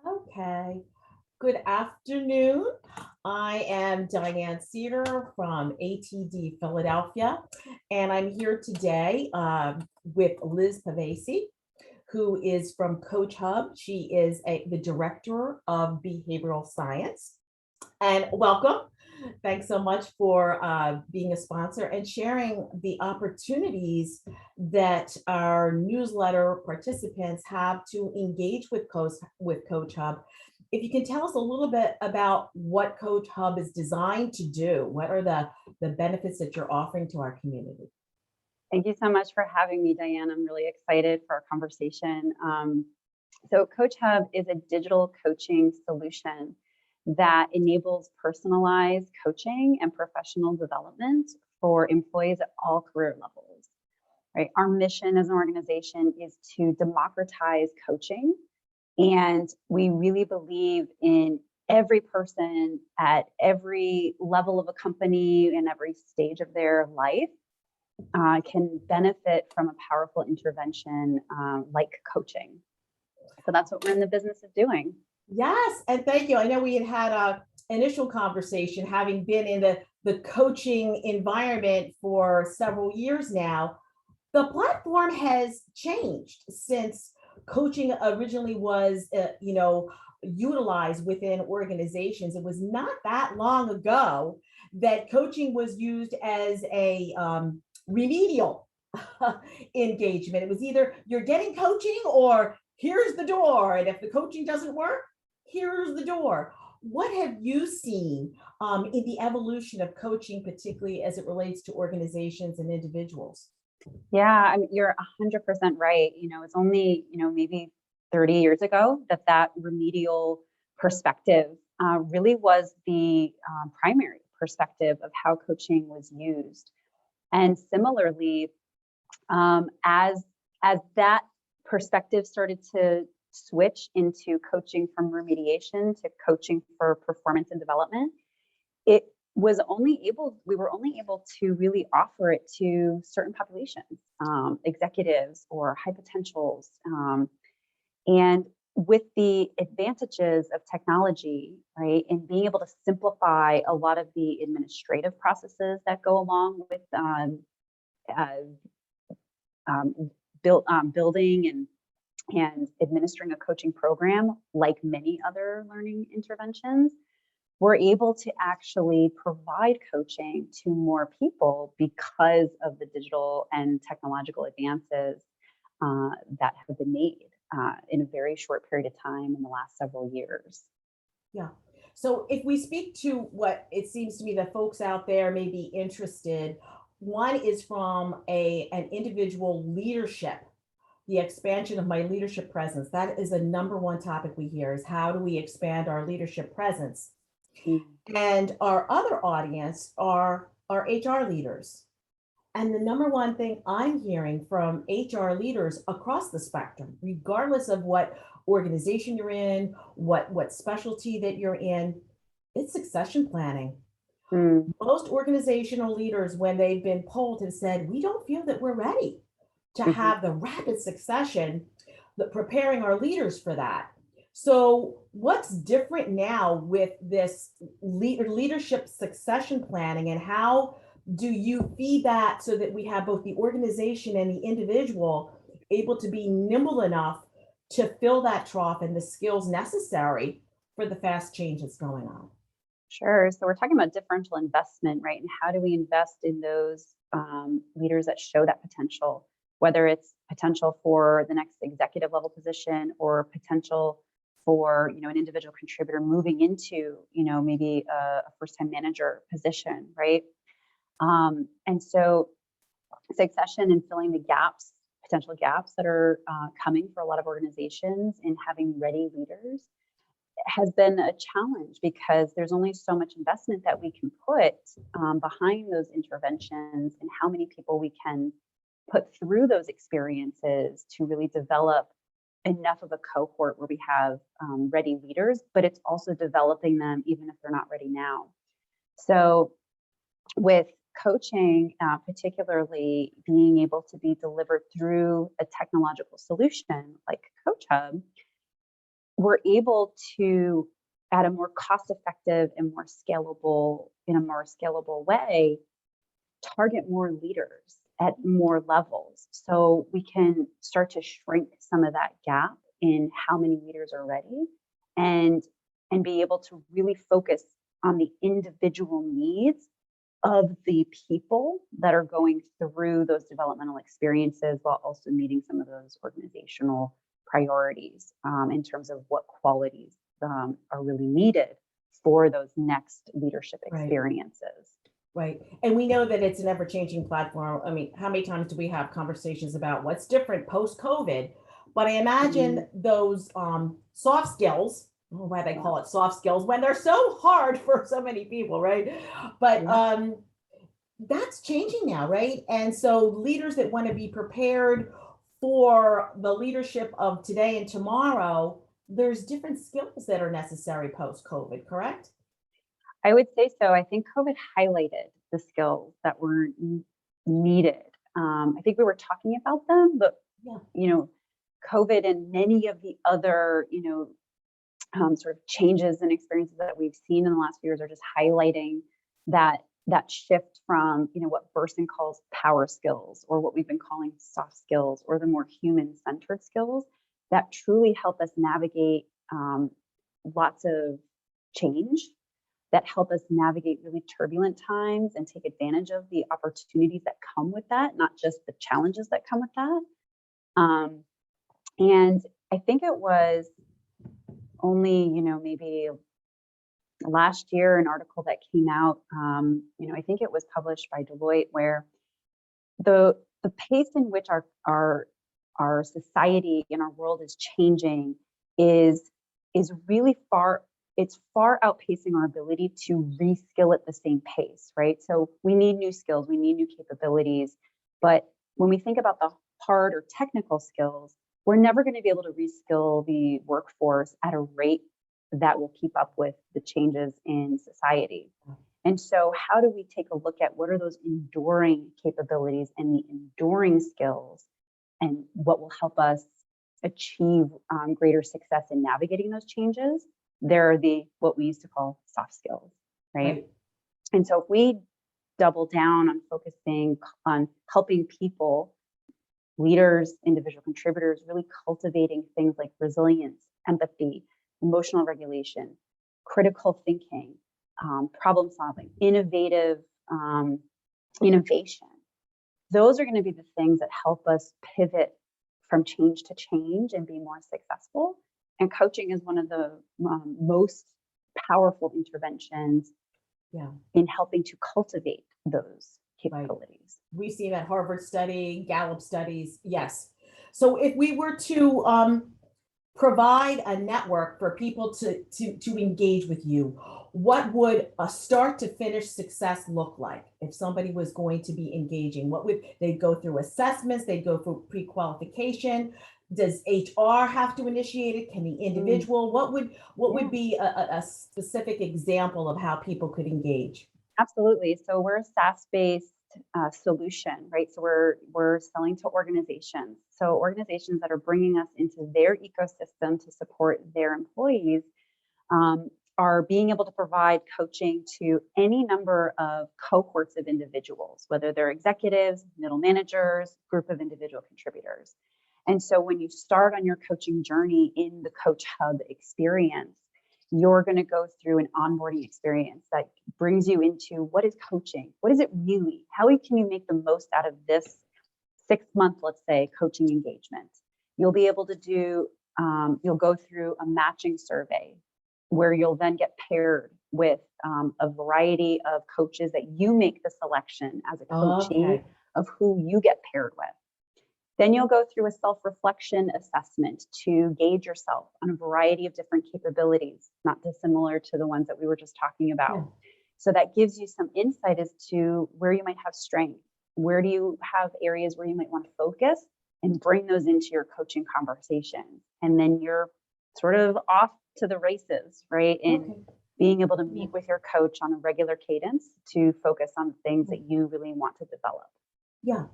Okay. Good afternoon. I am Diane Cedar from ATD Philadelphia, and I'm here today with Liz Pavesi, who is from CoachHub. She is the director of behavioral science. And welcome. Thanks so much for being a sponsor and sharing the opportunities that our newsletter participants have to engage with Coach Hub. If you can tell us a little bit about what Coach Hub is designed to do, what are the benefits that you're offering to our community? Thank you so much for having me, Diane. I'm really excited for our conversation. So CoachHub is a digital coaching solution that enables personalized coaching and professional development for employees at all career levels. Right? Our mission as an organization is to democratize coaching, and we really believe in every person at every level of a company and every stage of their life can benefit from a powerful intervention like coaching. So that's what we're in the business of doing. Yes, and thank you. I know we had a initial conversation, having been in the coaching environment for several years now. The platform has changed since coaching originally was, utilized within organizations. It was not that long ago that coaching was used as a remedial engagement. It was either you're getting coaching or here's the door. And if the coaching doesn't work, here's the door. What have you seen in the evolution of coaching, particularly as it relates to organizations and individuals? Yeah, I mean, you're 100% right. It's only, maybe 30 years ago that remedial perspective really was the primary perspective of how coaching was used. And similarly, as that perspective started to switch into coaching from remediation to coaching for performance and development, we were only able to really offer it to certain populations, executives or high potentials. And with the advantages of technology, right, and being able to simplify a lot of the administrative processes that go along with building and administering a coaching program, like many other learning interventions, we're able to actually provide coaching to more people because of the digital and technological advances that have been made in a very short period of time in the last several years. Yeah. So if we speak to what it seems to me that folks out there may be interested, one is from an individual leadership, the expansion of my leadership presence. That is a number one topic we hear, is how do we expand our leadership presence? And our other audience are our HR leaders. And the number one thing I'm hearing from HR leaders across the spectrum, regardless of what organization you're in, what specialty that you're in, it's succession planning. Most organizational leaders, when they've been polled, have said, we don't feel that we're ready to have the rapid succession, preparing our leaders for that. So what's different now with this leadership succession planning, and how do you feed that so that we have both the organization and the individual able to be nimble enough to fill that trough and the skills necessary for the fast change that's going on? Sure. So we're talking about differential investment, right? And how do we invest in those leaders that show that potential, whether it's potential for the next executive level position or potential for an individual contributor moving into maybe a first-time manager position, right? And so succession and filling the gaps, potential gaps that are coming for a lot of organizations in having ready leaders has been a challenge, because there's only so much investment that we can put behind those interventions, and how many people we can put through those experiences to really develop enough of a cohort where we have ready leaders, but it's also developing them even if they're not ready now. So with coaching, particularly being able to be delivered through a technological solution like CoachHub, we're able to, at a more cost-effective and more scalable, in a more scalable way, target more leaders at more levels. So we can start to shrink some of that gap in how many leaders are ready, and be able to really focus on the individual needs of the people that are going through those developmental experiences, while also meeting some of those organizational priorities in terms of what qualities are really needed for those next leadership experiences. Right. And we know that it's an ever-changing platform. I mean, how many times do we have conversations about what's different post-COVID? But I imagine those soft skills, why they call it soft skills, when they're so hard for so many people, right? But that's changing now, right? And so leaders that want to be prepared for the leadership of today and tomorrow, there's different skills that are necessary post-COVID, correct? I would say so. I think COVID highlighted the skills that were needed. I think we were talking about them, but you know, COVID and many of the other, sort of changes and experiences that we've seen in the last few years are just highlighting that shift from, what Burson calls power skills, or what we've been calling soft skills, or the more human-centered skills that truly help us navigate lots of change, that help us navigate really turbulent times and take advantage of the opportunities that come with that, not just the challenges that come with that. And I think it was only, maybe last year, an article that came out, I think it was published by Deloitte, where the pace in which our society and our world is changing is really it's far outpacing our ability to reskill at the same pace, right? So we need new skills, we need new capabilities, but when we think about the hard or technical skills, we're never going to be able to reskill the workforce at a rate that will keep up with the changes in society. And so how do we take a look at what are those enduring capabilities and the enduring skills, and what will help us achieve greater success in navigating those changes? There are what we used to call soft skills, right? And so if we double down on focusing on helping people, leaders, individual contributors, really cultivating things like resilience, empathy, emotional regulation, critical thinking, problem solving, innovation, those are going to be the things that help us pivot from change to change and be more successful. And coaching is one of the most powerful interventions in helping to cultivate those capabilities. We've seen that Harvard study, Gallup studies. Yes. So if we were to provide a network for people to engage with you, what would a start to finish success look like? If somebody was going to be engaging, what would they go through? Assessments, they'd go through pre-qualification. Does HR have to initiate it? Can the individual? What would be a specific example of how people could engage? Absolutely. So we're a SaaS-based solution, right? So we're selling to organizations. So organizations that are bringing us into their ecosystem to support their employees are being able to provide coaching to any number of cohorts of individuals, whether they're executives, middle managers, group of individual contributors. And so when you start on your coaching journey in the CoachHub experience, you're going to go through an onboarding experience that brings you into what is coaching? What is it really? How can you make the most out of this 6-month, let's say, coaching engagement? You'll be able to you'll go through a matching survey where you'll then get paired with a variety of coaches that you make the selection as a coachee of who you get paired with. Then you'll go through a self-reflection assessment to gauge yourself on a variety of different capabilities, not dissimilar to the ones that we were just talking about. So that gives you some insight as to where you might have strength, where do you have areas where you might want to focus, and bring those into your coaching conversation. And then you're sort of off to the races, right? In being able to meet with your coach on a regular cadence to focus on things that you really want to develop. Yeah.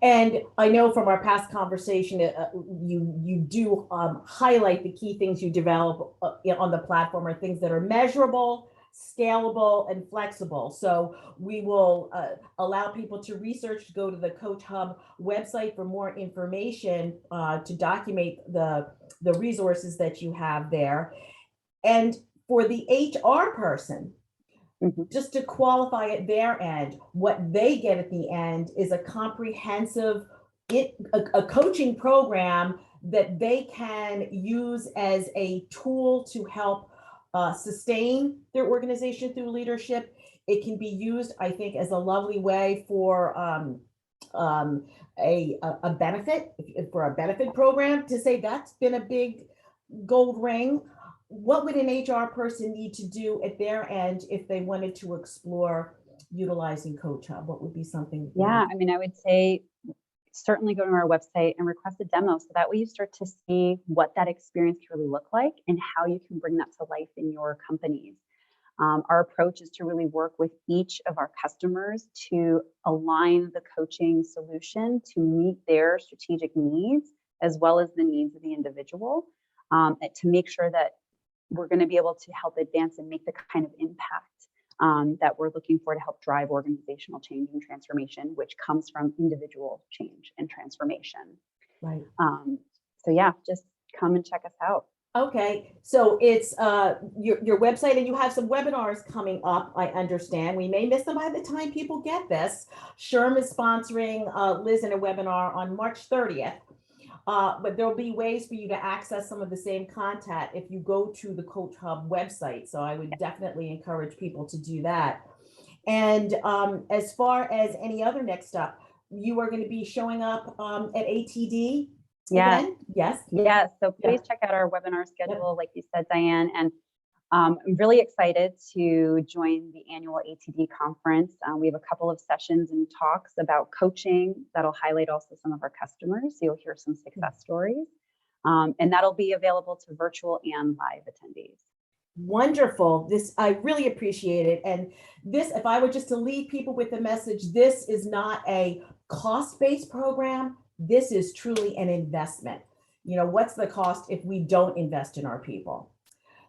And I know from our past conversation, you do highlight the key things you develop on the platform are things that are measurable, scalable, and flexible. So we will allow people to research, to go to the CoachHub website for more information to document the resources that you have there. And for the HR person, just to qualify at their end, what they get at the end is a comprehensive a coaching program that they can use as a tool to help sustain their organization through leadership. It can be used, I think, as a lovely way for a benefit, for a benefit program, to say that's been a big gold ring. What would an HR person need to do at their end if they wanted to explore utilizing CoachHub? What would be something? Yeah, I mean, I would say certainly go to our website and request a demo, so that way you start to see what that experience can really look like and how you can bring that to life in your companies. Our approach is to really work with each of our customers to align the coaching solution to meet their strategic needs as well as the needs of the individual, to make sure that we're going to be able to help advance and make the kind of impact that we're looking for to help drive organizational change and transformation, which comes from individual change and transformation. Right. So yeah, just come and check us out. Okay, so it's your website, and you have some webinars coming up, I understand. We may miss them by the time people get this. SHRM is sponsoring Liz in a webinar on March 30th. But there'll be ways for you to access some of the same content if you go to the CoachHub website. So I would definitely encourage people to do that. And as far as any other next step, you are going to be showing up at ATD again? Yes. Yes. So please check out our webinar schedule, like you said, Diane. And I'm really excited to join the annual ATD conference. We have a couple of sessions and talks about coaching that'll highlight also some of our customers. So you'll hear some success stories. And that'll be available to virtual and live attendees. Wonderful. This, I really appreciate it. And this, if I were just to leave people with the message, this is not a cost-based program. This is truly an investment. You know, what's the cost if we don't invest in our people?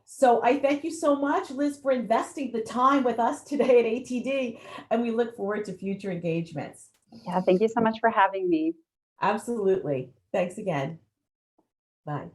So I thank you so much, Liz, for investing the time with us today at ATD, and we look forward to future engagements. Yeah, thank you so much for having me. Absolutely. Thanks again. Bye.